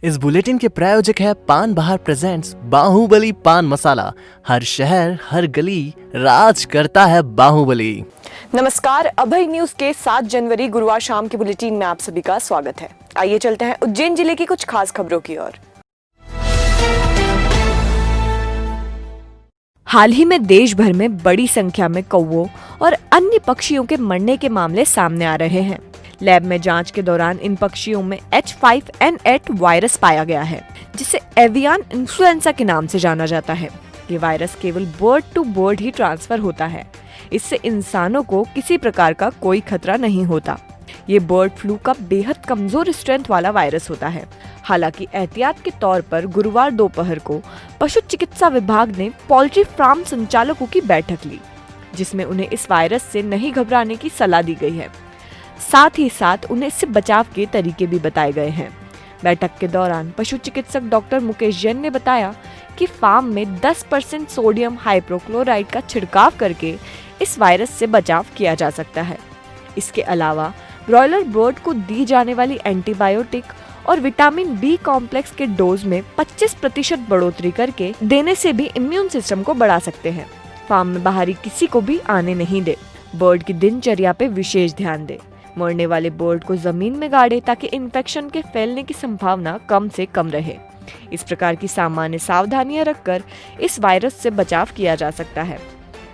इस बुलेटिन के प्रायोजक है पान बहार प्रेजेंट्स बाहुबली पान मसाला। हर शहर हर गली राज करता है बाहुबली। नमस्कार, अभय न्यूज के 7 जनवरी गुरुवार शाम के बुलेटिन में आप सभी का स्वागत है। आइए चलते हैं उज्जैन जिले की कुछ खास खबरों की ओर। हाल ही में देश भर में बड़ी संख्या में कौवों और अन्य पक्षियों के मरने के मामले सामने आ रहे हैं। लैब में जांच के दौरान इन पक्षियों में H5N8 वायरस पाया गया है, जिसे एवियन इन्फ्लुएंजा के नाम से जाना जाता है। ये वायरस केवल बर्ड टू बर्ड ही ट्रांसफर होता है। इससे इंसानों को किसी प्रकार का कोई खतरा नहीं होता। ये बर्ड फ्लू का बेहद कमजोर स्ट्रेंथ वाला वायरस होता है। हालांकि एहतियात के तौर पर गुरुवार दोपहर को पशु चिकित्सा विभाग ने पोल्ट्री फार्म संचालकों की बैठक ली, जिसमें उन्हें इस वायरस से नहीं घबराने की सलाह दी गई है। साथ ही साथ उन्हें इससे बचाव के तरीके भी बताए गए हैं। बैठक के दौरान पशु चिकित्सक डॉक्टर मुकेश जैन ने बताया कि फार्म में 10% सोडियम हाइपोक्लोराइड का छिड़काव करके इस वायरस से बचाव किया जा सकता है। इसके अलावा ब्रॉयलर बर्ड को दी जाने वाली एंटीबायोटिक और विटामिन बी कॉम्प्लेक्स के डोज में 25% बढ़ोतरी करके देने से भी इम्यून सिस्टम को बढ़ा सकते हैं। फार्म में बाहरी किसी को भी आने नहीं दे। बर्ड की दिनचर्या पे विशेष ध्यान दे। मरने वाले बर्ड को जमीन में गाड़े ताकि इन्फेक्शन के फैलने की संभावना कम से कम रहे। इस प्रकार की सामान्य सावधानियां रखकर इस वायरस से बचाव किया जा सकता है।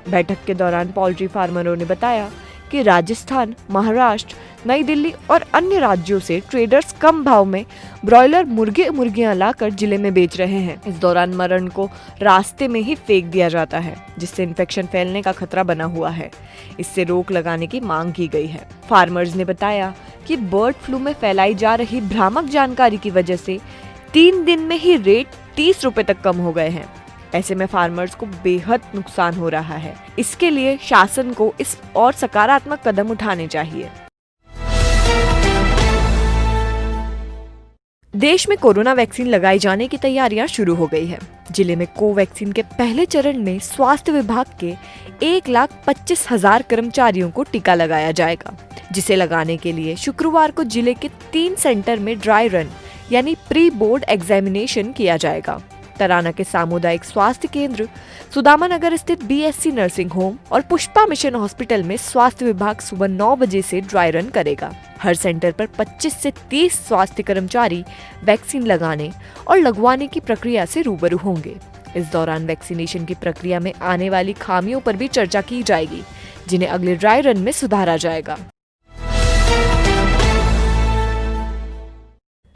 बैठक के दौरान पोल्ट्री फार्मरों ने बताया कि राजस्थान, महाराष्ट्र, नई दिल्ली और अन्य राज्यों से ट्रेडर्स कम भाव में ब्रॉयलर मुर्गियां लाकर जिले में बेच रहे हैं। इस दौरान मरण को रास्ते में ही फेंक दिया जाता है, जिससे इन्फेक्शन फैलने का खतरा बना हुआ है। इससे रोक लगाने की मांग की गई है। फार्मर्स ने बताया कि बर्ड फ्लू में फैलाई जा रही भ्रामक जानकारी की वजह से 3 दिन में ही रेट 30 रुपए तक कम हो गए हैं। ऐसे में फार्मर्स को बेहद नुकसान हो रहा है। इसके लिए शासन को इस और सकारात्मक कदम उठाने चाहिए। देश में कोरोना वैक्सीन लगाए जाने की तैयारियां शुरू हो गई है। जिले में कोवैक्सीन के पहले चरण में स्वास्थ्य विभाग के 1,25,000 कर्मचारियों को टीका लगाया जाएगा, जिसे लगाने के लिए शुक्रवार को जिले के 3 सेंटर में ड्राई रन यानी प्री बोर्ड एग्जामिनेशन किया जाएगा। तराना के सामुदायिक स्वास्थ्य केंद्र, सुदामा नगर स्थित BSC नर्सिंग होम और पुष्पा मिशन हॉस्पिटल में स्वास्थ्य विभाग सुबह 9 बजे से ड्राई रन करेगा। हर सेंटर पर 25 से 30 स्वास्थ्य कर्मचारी वैक्सीन लगाने और लगवाने की प्रक्रिया से रूबरू होंगे। इस दौरान वैक्सीनेशन की प्रक्रिया में आने वाली खामियों पर भी चर्चा की जाएगी, जिन्हें अगले ड्राई रन में सुधारा जाएगा।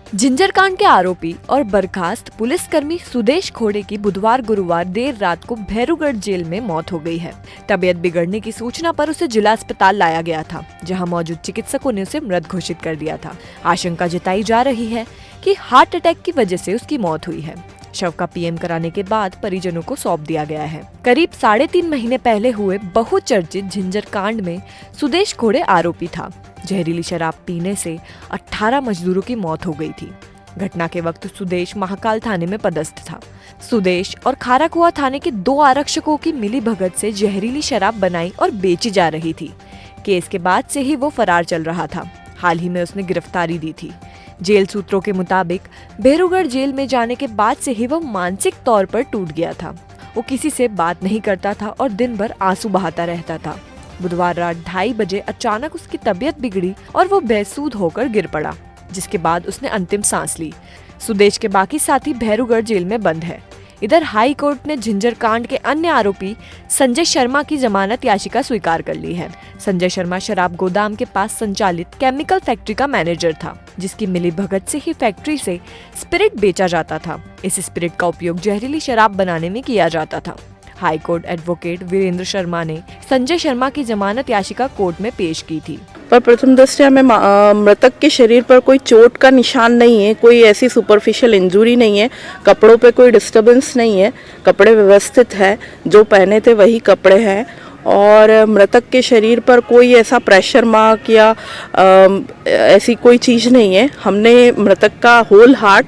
झिंझरकांड के आरोपी और बर्खास्त पुलिसकर्मी सुदेश खोड़े की बुधवार गुरुवार देर रात को भैरूगढ़ जेल में मौत हो गई है। तबीयत बिगड़ने की सूचना पर उसे जिला अस्पताल लाया गया था, जहां मौजूद चिकित्सकों ने उसे मृत घोषित कर दिया था। आशंका जताई जा रही है कि हार्ट अटैक की वजह से उसकी मौत हुई है। शव का PM कराने के बाद परिजनों को सौंप दिया गया है। करीब 3.5 महीने पहले हुए बहुचर्चित झिंझरकांड में सुदेश खोड़े आरोपी था। जहरीली शराब पीने से 18 मजदूरों की मौत हो गई थी। घटना के वक्त सुदेश महाकाल थाने में पदस्थ था। सुदेश और खाराकुआ थाने के 2 आरक्षकों की मिलीभगत से जहरीली शराब बनाई और बेची जा रही थी। केस के बाद से ही वो फरार चल रहा था। हाल ही में उसने गिरफ्तारी दी थी। जेल सूत्रों के मुताबिक भैरूगढ़ जेल में जाने के बाद से ही वो मानसिक तौर पर टूट गया था। वो किसी से बात नहीं करता था और दिन भर आंसू बहाता रहता था। बुधवार रात 2:30 बजे अचानक उसकी तबीयत बिगड़ी और वो बेसुध होकर गिर पड़ा, जिसके बाद उसने अंतिम सांस ली। सुदेश के बाकी साथी भैरूगढ़ जेल में बंद है। इधर हाई कोर्ट ने झिंझरकांड के अन्य आरोपी संजय शर्मा की जमानत याचिका स्वीकार कर ली है। संजय शर्मा शराब गोदाम के पास संचालित केमिकल फैक्ट्री का मैनेजर था, जिसकी मिलीभगत से ही फैक्ट्री से स्पिरिट बेचा जाता था। इस स्पिरिट का उपयोग जहरीली शराब बनाने में किया जाता था। High court advocate Virendra Sharma ने संजय शर्मा की जमानत याचिका कोर्ट में पेश की थी। पर प्रथम दृष्टया में मृतक के शरीर पर कोई चोट का निशान नहीं है, कोई ऐसी सुपरफिशियल इंजरी नहीं है, कपड़ों पे कोई डिस्टर्बेंस नहीं है, कपड़े व्यवस्थित है, जो पहने थे वही कपड़े हैं और मृतक के शरीर पर कोई ऐसा प्रेशर मार्क या ऐसी कोई चीज़ नहीं है। हमने मृतक का होल हार्ट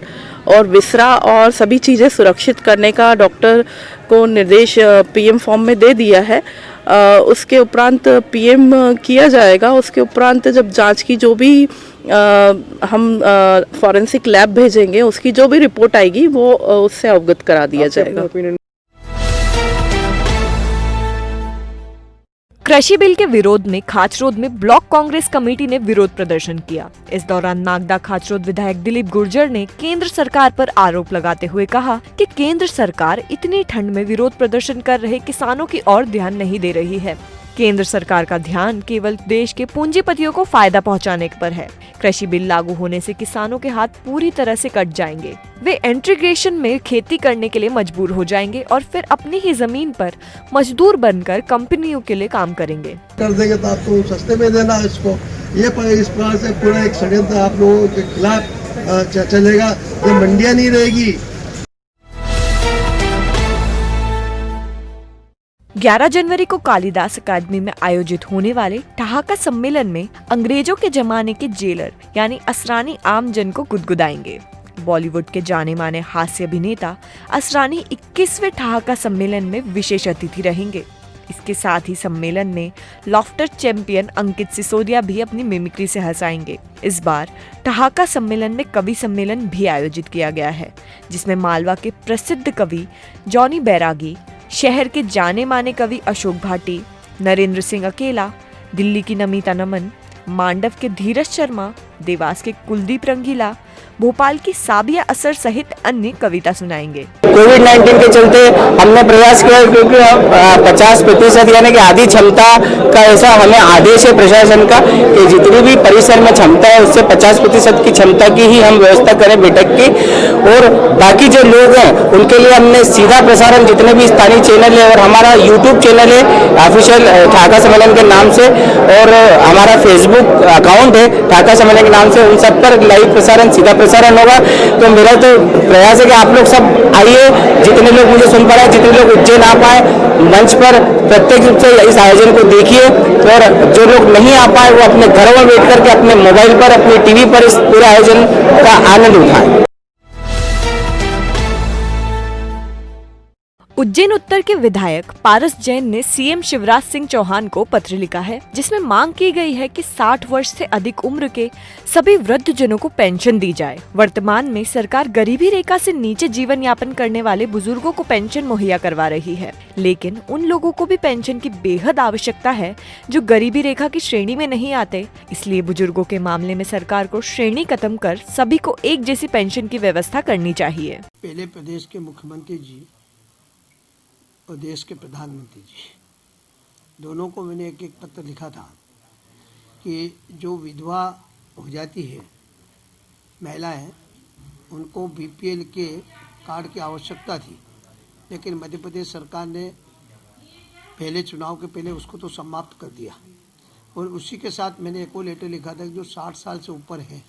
और विसरा और सभी चीज़ें सुरक्षित करने का डॉक्टर को निर्देश PM फॉर्म में दे दिया है। उसके उपरांत पीएम किया जाएगा। उसके उपरांत जब जांच की जो भी हम फॉरेंसिक लैब भेजेंगे, उसकी जो भी रिपोर्ट आएगी वो उससे अवगत करा दिया जाएगा। कृषि बिल के विरोध में खाचरोद में ब्लॉक कांग्रेस कमेटी ने विरोध प्रदर्शन किया। इस दौरान नागदा खाचरोद विधायक दिलीप गुर्जर ने केंद्र सरकार पर आरोप लगाते हुए कहा कि केंद्र सरकार इतनी ठंड में विरोध प्रदर्शन कर रहे किसानों की ओर ध्यान नहीं दे रही है। केंद्र सरकार का ध्यान केवल देश के पूंजीपतियों को फायदा पहुंचाने पर है। कृषि बिल लागू होने से किसानों के हाथ पूरी तरह से कट जाएंगे। वे इंटीग्रेशन में खेती करने के लिए मजबूर हो जाएंगे और फिर अपनी ही जमीन पर मजदूर बनकर कंपनियों के लिए काम करेंगे। कर देंगे तो आपको सस्ते में देना इसको, इस प्रकार से पूरा एक षड्यंत्र आप लोगों के खिलाफ चलेगा। ये मंडियां नहीं रहेगी। 11 जनवरी को कालिदास अकादमी में आयोजित होने वाले ठहाका सम्मेलन में अंग्रेजों के जमाने के जेलर यानी असरानी आम जन को गुदगुदाएंगे। बॉलीवुड के जाने माने हास्य अभिनेता असरानी 21वें ठहाका सम्मेलन में विशेष अतिथि रहेंगे। इसके साथ ही सम्मेलन में लॉफ्टर चैंपियन अंकित सिसोदिया भी अपनी मिमिक्री से हंसाएंगे। इस बार ठहाका सम्मेलन में कवि सम्मेलन भी आयोजित किया गया है, जिसमें मालवा के प्रसिद्ध कवि जॉनी बैरागी, शहर के जाने माने कवि अशोक भाटी, नरेंद्र सिंह अकेला, दिल्ली की नमिता नमन, मांडव के धीरज शर्मा, देवास के कुलदीप रंगीला, भोपाल की साबिया असर सहित अन्य कविता सुनाएंगे। कोविड-19 के चलते हमने प्रयास किया, क्योंकि 50% यानी कि आधी क्षमता का ऐसा हमें आदेश है प्रशासन का कि जितनी भी परिसर में क्षमता है उससे 50% की क्षमता की ही हम व्यवस्था करें बैठक की। और बाकी जो लोग हैं उनके लिए हमने सीधा प्रसारण जितने भी स्थानीय चैनल है और हमारा यूट्यूब चैनल है ऑफिशियल ठहाका सम्मेलन के नाम से, और हमारा फेसबुक अकाउंट है ठहाका सम्मेलन के नाम से, उन सब पर लाइव प्रसारण सीधा प्रसारण होगा। तो मेरा तो प्रयास है कि आप लोग सब आइए, जितने लोग मुझे सुन पा रहे हैं, जितने लोग उज्जैन आ पाए मंच पर प्रत्यक्ष रूप से इस आयोजन को देखिए, और जो लोग नहीं आ पाए वो अपने घरों में बैठ करके अपने मोबाइल पर, अपने टीवी पर इस पूरे आयोजन का आनंद उठाएं। उज्जैन उत्तर के विधायक पारस जैन ने सीएम शिवराज सिंह चौहान को पत्र लिखा है, जिसमें मांग की गई है कि 60 वर्ष से अधिक उम्र के सभी वृद्ध जनों को पेंशन दी जाए। वर्तमान में सरकार गरीबी रेखा से नीचे जीवन यापन करने वाले बुजुर्गों को पेंशन मुहैया करवा रही है, लेकिन उन लोगों को भी पेंशन की बेहद आवश्यकता है जो गरीबी रेखा की श्रेणी में नहीं आते। इसलिए बुजुर्गों के मामले में सरकार को श्रेणी खत्म कर सभी को एक जैसी पेंशन की व्यवस्था करनी चाहिए। पहले प्रदेश के मुख्यमंत्री जी और देश के प्रधानमंत्री जी दोनों को मैंने एक एक पत्र लिखा था कि जो विधवा हो जाती है महिलाएं, उनको बीपीएल के कार्ड की आवश्यकता थी, लेकिन मध्य प्रदेश सरकार ने पहले चुनाव के पहले उसको तो समाप्त कर दिया। और उसी के साथ मैंने एक और लेटर लिखा था कि जो 60 साल से ऊपर है,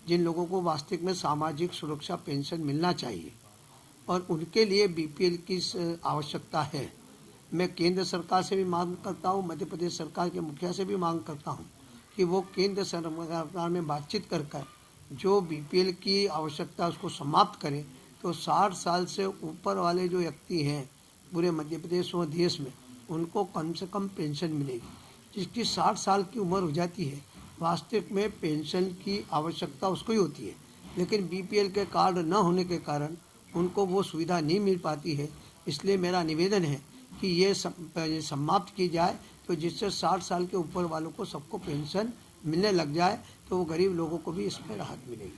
जिन लोगों को वास्तविक में सामाजिक सुरक्षा पेंशन मिलना चाहिए और उनके लिए बीपीएल की आवश्यकता है। मैं केंद्र सरकार से भी मांग करता हूं, मध्य प्रदेश सरकार के मुखिया से भी मांग करता हूं कि वो केंद्र सरकार में बातचीत कर जो बीपीएल की आवश्यकता उसको समाप्त करें, तो 60 साल से ऊपर वाले जो व्यक्ति हैं पूरे मध्य प्रदेश और देश में, उनको कम से कम पेंशन मिलेगी। जिसकी 60 साल की उम्र हो जाती है, वास्तविक में पेंशन की आवश्यकता उसको ही होती है, लेकिन बीपीएल के कार्ड न होने के कारण उनको वो सुविधा नहीं मिल पाती है। इसलिए मेरा निवेदन है कि ये समाप्त की जाए, तो जिससे 60 साल के ऊपर वालों को सबको पेंशन मिलने लग जाए, तो वो गरीब लोगों को भी इसमें राहत मिलेगी।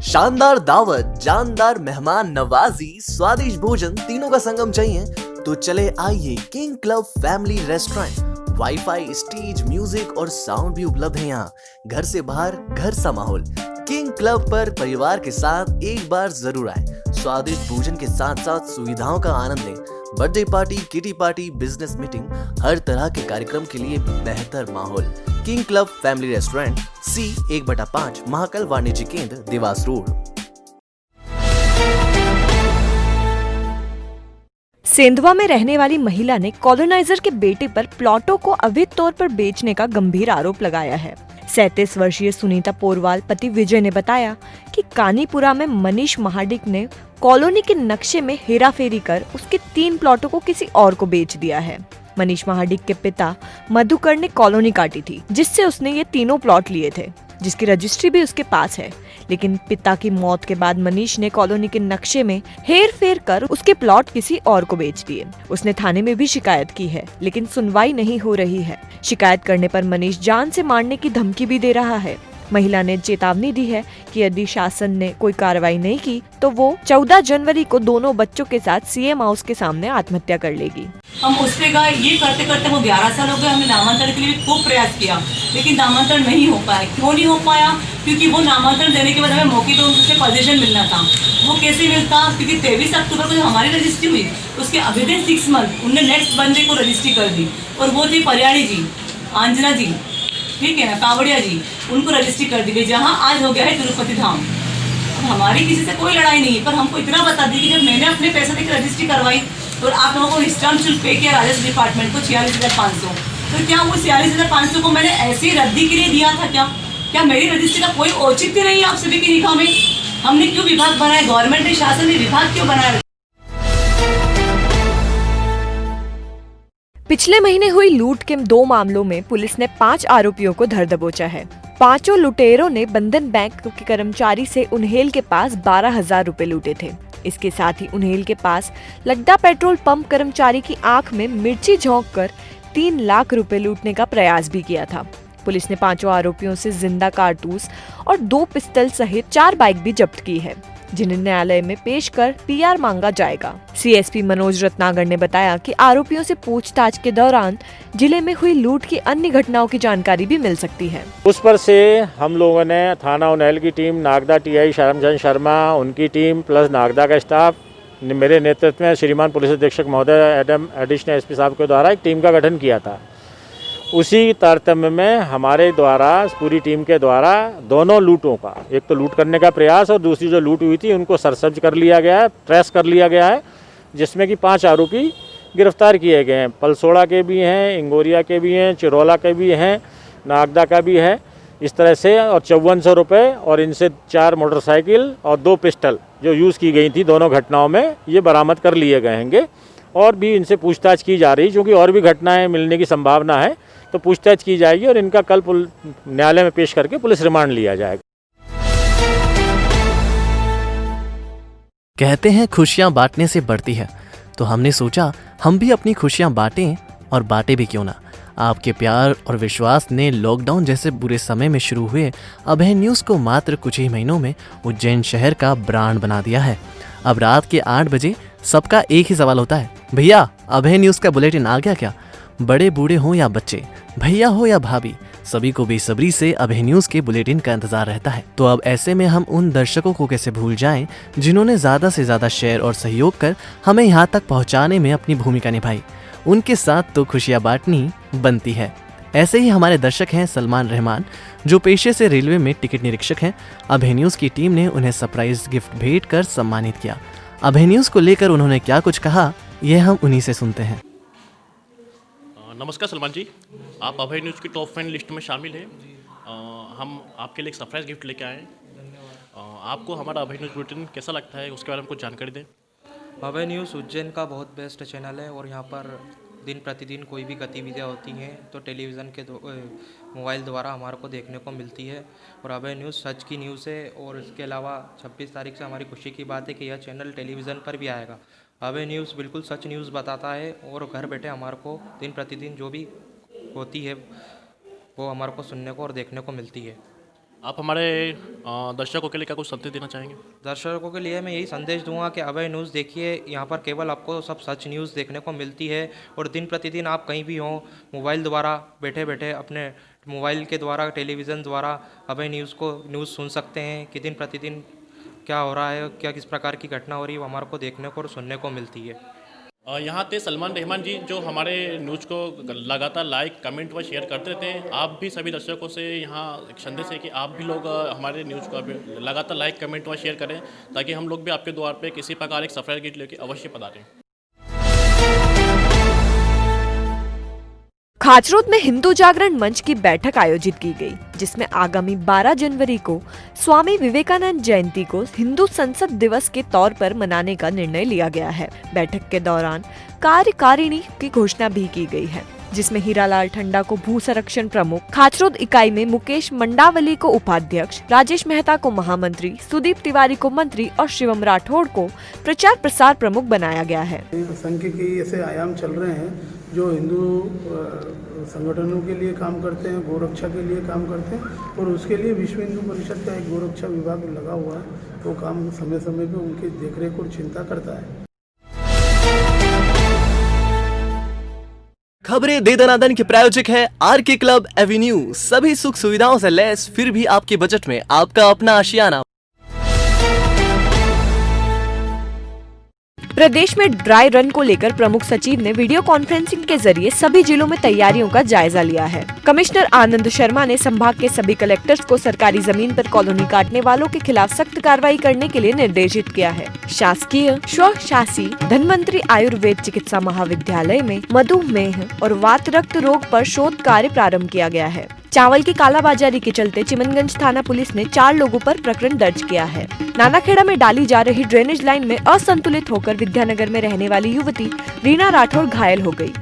शानदार दावत, जानदार मेहमान नवाजी, स्वादिष्ट भोजन, तीनों का संगम चाहिए तो चले आइए king club family restaurant. Wifi, stage, music और साउंड भी उपलब्ध है यहाँ। घर से बाहर घर सा माहौल। किंग क्लब पर परिवार के साथ एक बार जरूर आए। स्वादिष्ट भोजन के साथ साथ सुविधाओं का आनंद लें। Birthday party, kitty party, business meeting, हर तरह के कार्यक्रम के लिए बेहतर माहौल। King club family restaurant, C1/5, Mahakal वाणिज्य केंद्र, देवास रोड। सेंधवा में रहने वाली महिला ने कॉलोनाइजर के बेटे पर प्लॉटों को अवैध तौर पर बेचने का गंभीर आरोप लगाया है। 37 वर्षीय सुनीता पोरवाल पति विजय ने बताया कि कानीपुरा में मनीष महाडिक ने कॉलोनी के नक्शे में हेराफेरी कर उसके 3 प्लॉटों को किसी और को बेच दिया है। मनीष महाडिक के पिता मधुकर ने कॉलोनी काटी थी, जिससे उसने ये तीनों प्लॉट लिए थे, जिसकी रजिस्ट्री भी उसके पास है। लेकिन पिता की मौत के बाद मनीष ने कॉलोनी के नक्शे में हेर फेर कर उसके प्लॉट किसी और को बेच दिए। उसने थाने में भी शिकायत की है, लेकिन सुनवाई नहीं हो रही है। शिकायत करने पर मनीष जान से मारने की धमकी भी दे रहा है। महिला ने चेतावनी दी है कि यदि शासन ने कोई कार्रवाई नहीं की तो वो 14 जनवरी को दोनों बच्चों के साथ सीएम हाउस के सामने आत्महत्या कर लेगी। हम उस पे गए, ये करते करते वो 11 साल हो गए। हमने नामांतरण के लिए भी खूब प्रयास किया, लेकिन नामांतरण नहीं हो पाया। क्यों नहीं हो पाया? क्योंकि वो नामांतरण देने के बाद हमें मौके पर उनसे पोजीशन मिलना था। वो कैसे मिलता? क्योंकि 23 अक्टूबर को हमारी रजिस्ट्री हुई, उसके अभी 6 मंथ उनने नेक्स्ट बंदे को रजिस्ट्री कर दी, और वो थी परियाणी जी, आंजना जी, ठीक है ना, कावड़िया जी, उनको रजिस्ट्री कर दी गई, जहाँ आज हो गया है तिरुपति धाम। हमारी किसी से कोई लड़ाई नहीं है, पर हमको इतना बता दी कि जब मैंने अपने पैसे देकर रजिस्ट्री करवाई और आप लोगों को स्टाम्प शुल्क पे किया राजस्व डिपार्टमेंट को 46,500, तो क्या वो 46,500 को मैंने ऐसी रद्दी के लिए दिया था? क्या मेरी रजिस्ट्री का कोई औचित्य नहीं है आप सभी की निगाह में? हमने क्यों विभाग बनाया? गवर्नमेंट ने, शासन ने विभाग क्यों बनाया? पिछले महीने हुई लूट के 2 मामलों में पुलिस ने 5 आरोपियों को धर दबोचा है। 5 लुटेरों ने बंधन बैंक के कर्मचारी से उन्हेल के पास 12,000 रुपए लूटे थे। इसके साथ ही उन्हेल के पास लगदा पेट्रोल पंप कर्मचारी की आंख में मिर्ची झोंककर 3 लाख रुपए लूटने का प्रयास भी किया था। पुलिस ने 5 आरोपियों से जिंदा कारतूस और 2 पिस्टल सहित 4 बाइक भी जब्त की है, जिन्हें न्यायालय में पेश कर पीआर मांगा जाएगा। सीएसपी मनोज रत्नागर ने बताया कि आरोपियों से पूछताछ के दौरान जिले में हुई लूट की अन्य घटनाओं की जानकारी भी मिल सकती है। उस पर से हम लोगों ने थाना उन्हेल की टीम, नागदा टीआई शरमचंद शर्मा, उनकी टीम प्लस नागदा का स्टाफ, मेरे नेतृत्व में श्रीमान पुलिस अधीक्षक महोदय एडिशनल एसपी साहब के द्वारा एक टीम का गठन किया था। उसी तारतम्य में हमारे द्वारा, पूरी टीम के द्वारा दोनों लूटों का, एक तो लूट करने का प्रयास और दूसरी जो लूट हुई थी उनको सरसब्ज कर लिया गया है, ट्रेस कर लिया गया है, जिसमें कि 5 आरोपी गिरफ्तार किए गए हैं। पलसोड़ा के भी हैं, इंगोरिया के भी हैं, चिरौला के भी हैं, नागदा का भी है। इस तरह से और 5400 रुपये और इनसे 4 मोटरसाइकिल और 2 पिस्टल जो यूज़ की गई थी दोनों घटनाओं में, ये बरामद कर लिए गए हैंगे। और भी इनसे पूछताछ की जा रही, क्योंकि और भी घटनाएं मिलने की संभावना है, तो पूछताछ की जाएगी और इनका कल न्यायालय में पेश करके पुलिस रिमांड लिया जाएगा। कहते हैं खुशियां बांटने से बढ़ती है, तो हमने सोचा हम भी अपनी खुशियां बांटें, और बांटे भी क्यों ना। आपके प्यार और विश्वास ने लॉकडाउन जैसे बुरे समय में शुरू हुए अभय न्यूज़ को मात्र कुछ ही महीनों में उज्जैन शहर का ब्रांड बना दिया है। अब रात के 8 बजे सबका एक ही सवाल होता है, भैया अभय न्यूज़ का बुलेटिन आ गया क्या? बड़े बूढ़े हों या बच्चे, भैया हो या भाभी, सभी को बेसब्री से अभय न्यूज़ के बुलेटिन का इंतजार रहता है। तो अब ऐसे में हम उन दर्शकों को कैसे भूल जाएं जिन्होंने ज़्यादा से ज़्यादा शेयर और सहयोग कर हमें यहाँ तक पहुँचाने में अपनी भूमिका निभाई। उनके साथ तो खुशियाँ बांटनी बनती है। ऐसे ही हमारे दर्शक हैं सलमान रहमान, जो पेशे से रेलवे में टिकट निरीक्षक हैं। अभय न्यूज़ की टीम ने उन्हें सरप्राइज गिफ्ट भेंट कर सम्मानित किया। अभय न्यूज़ को लेकर उन्होंने क्या कुछ कहा, यह हम उन्हीं से सुनते हैं। नमस्कार सलमान जी, आप अभय न्यूज़ की टॉप फैन लिस्ट में शामिल हैं। हम आपके लिए एक सरप्राइज गिफ्ट लेके आए हैं। आपको हमारा अभय न्यूज़ बुलेटिन कैसा लगता है, उसके बारे में कुछ जानकारी दें। अभय न्यूज़ उज्जैन का बहुत बेस्ट चैनल है, और यहाँ पर दिन प्रतिदिन कोई भी गतिविधियाँ होती हैं तो टेलीविज़न के मोबाइल द्वारा हमारे को देखने को मिलती है। और अभय न्यूज़ सच की न्यूज़ है, और इसके अलावा 26 तारीख से हमारी खुशी की बात है कि यह चैनल टेलीविज़न पर भी आएगा। अभय न्यूज़ बिल्कुल सच न्यूज़ बताता है, और घर बैठे हमारे को दिन प्रतिदिन जो भी होती है वो हमारे को सुनने को और देखने को मिलती है। आप हमारे दर्शकों के लिए क्या कुछ संदेश देना चाहेंगे? दर्शकों के लिए मैं यही संदेश दूंगा कि अभय न्यूज़ देखिए, यहाँ पर केवल आपको सब सच न्यूज़ देखने को मिलती है। और दिन प्रतिदिन आप कहीं भी हों, मोबाइल द्वारा बैठे बैठे अपने मोबाइल के द्वारा, टेलीविज़न द्वारा अभय न्यूज़ को न्यूज़ सुन सकते हैं कि दिन प्रतिदिन क्या हो रहा है, क्या किस प्रकार की घटना हो रही है, वो हमारे को देखने को और सुनने को मिलती है। यहाँ थे सलमान रहमान जी, जो हमारे न्यूज़ को लगातार लाइक, कमेंट व शेयर करते रहते हैं। आप भी सभी दर्शकों से यहाँ एक संदेश है कि आप भी लोग हमारे न्यूज़ को लगातार लाइक, कमेंट व शेयर करें, ताकि हम लोग भी आपके द्वार पे किसी प्रकार एक सरप्राइज गिफ्ट लेके अवश्य पधारें। खाचरोद में हिंदू जागरण मंच की बैठक आयोजित की गई, जिसमें आगामी 12 जनवरी को स्वामी विवेकानंद जयंती को हिंदू संसद दिवस के तौर पर मनाने का निर्णय लिया गया है। बैठक के दौरान कार्यकारिणी की घोषणा भी की गई है, जिसमें हीरालाल ठंडा को भू संरक्षण प्रमुख, खाचरोद इकाई में मुकेश मंडावली को उपाध्यक्ष, राजेश मेहता को महामंत्री, सुदीप तिवारी को मंत्री और शिवम राठौड़ को प्रचार प्रसार प्रमुख बनाया गया है। संघ के ऐसे आयाम चल रहे हैं जो हिंदू संगठनों के लिए काम करते हैं, गोरक्षा के लिए काम करते हैं, और उसके लिए विश्व हिंदू परिषद का एक गोरक्षा विभाग लगा हुआ है। वो काम समय समय पे उनकी देखरेख और चिंता करता है। खबरें दे दनादन के प्रायोजक है आरके क्लब एवेन्यू। सभी सुख सुविधाओं से लैस, फिर भी आपके बजट में आपका अपना आशियाना। प्रदेश में ड्राई रन को लेकर प्रमुख सचिव ने वीडियो कॉन्फ्रेंसिंग के जरिए सभी जिलों में तैयारियों का जायजा लिया है। कमिश्नर आनंद शर्मा ने संभाग के सभी कलेक्टर्स को सरकारी जमीन पर कॉलोनी काटने वालों के खिलाफ सख्त कार्रवाई करने के लिए निर्देशित किया है। शासकीय स्वशासी धन्वंतरी आयुर्वेद चिकित्सा महाविद्यालय में मधुमेह और वात रक्त रोग पर शोध कार्य प्रारंभ किया गया है। चावल की कालाबाजारी के चलते चिमनगंज थाना पुलिस ने 4 लोगों पर प्रकरण दर्ज किया है। नानाखेड़ा में डाली जा रही ड्रेनेज लाइन में असंतुलित होकर विद्यानगर में रहने वाली युवती रीना राठौड़ घायल हो गई।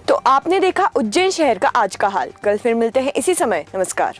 तो आपने देखा उज्जैन शहर का आज का हाल। कल फिर मिलते हैं इसी समय। नमस्कार।